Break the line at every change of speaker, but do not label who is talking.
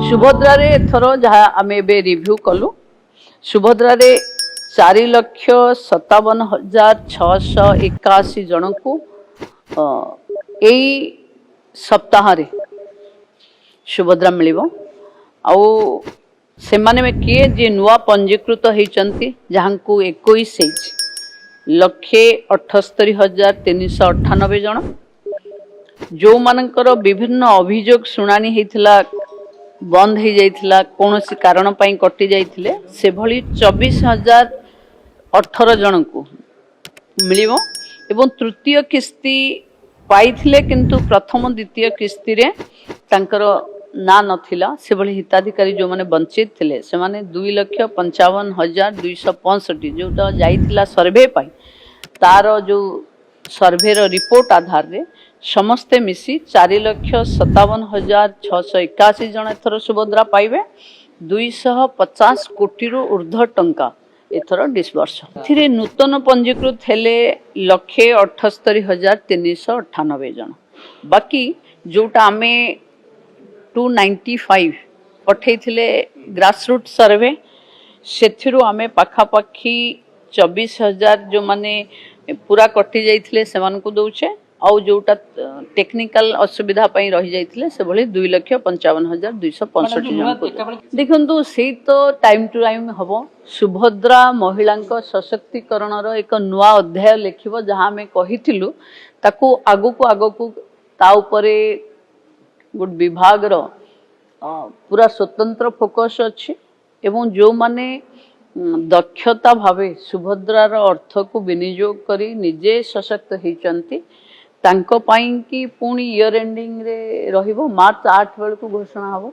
सुभद्रा रे एथर जहाँ आम ए रिव्यू कलु सुभद्रा रे 4,57,681 जन को यही सप्ताह रे सुभद्रा मिलिबो आउ से माने में किए जे नुआ पंजीकृत होती जहाँ को 21,78,398 जन जो मानकर विभिन्न अभियोग शुणानी होता बंद हो जाइथिला कौन सी कारण पाई कटि जाइथिले से भली 24,018 जन को मिलिबो एवं तृतीय किस्ती पाइथिले किंतु प्रथम द्वितीय किस्ती रे तांकर ना नथिला से भली हिताधिकारी जो माने वंचित थिले से माने 2,55,265 जोटा जाइथिला सर्वे पाई तार जो सर्वे रो रिपोर्ट आधार रे समस्ते मिसी 4,57,681 जन एथर सुभद्रा पाइबे 250 कोटी रु ऊर्ध्व टंका एथर डिस्बर्स एथिरे नूतन पंजीकृत हेले 1,78,398 जन बाकी जोटा आमे 295 पठेइथिले ग्रासरूट सर्वे सेथिरु आमे पाखापाखी 24,000 जो माने पूरा कटि जाइथिले सेमान को दउछे आउ जोटा टेक्निकल असुविधा पई रही जाइथिले से भली 2,55,265 जन को देखंतु से तो टाइम टू टाइम हबो सुभद्रा महिला सशक्तिकरण रो एक नुआ अध्याय लिखिबो जहां में कहिथिलु ताकू आगु को ता उपरे गुड विभाग रो पूरा स्वतंत्र फोकस अछि एवं जो माने दक्षता भावे सुभद्रार अर्थ को विनियोग करी निजे सशक्त होइचंती तांको पाई कि पुणी इयर एंडिंग रे रहिबो मार्च 8 बेल को घोषणा हबो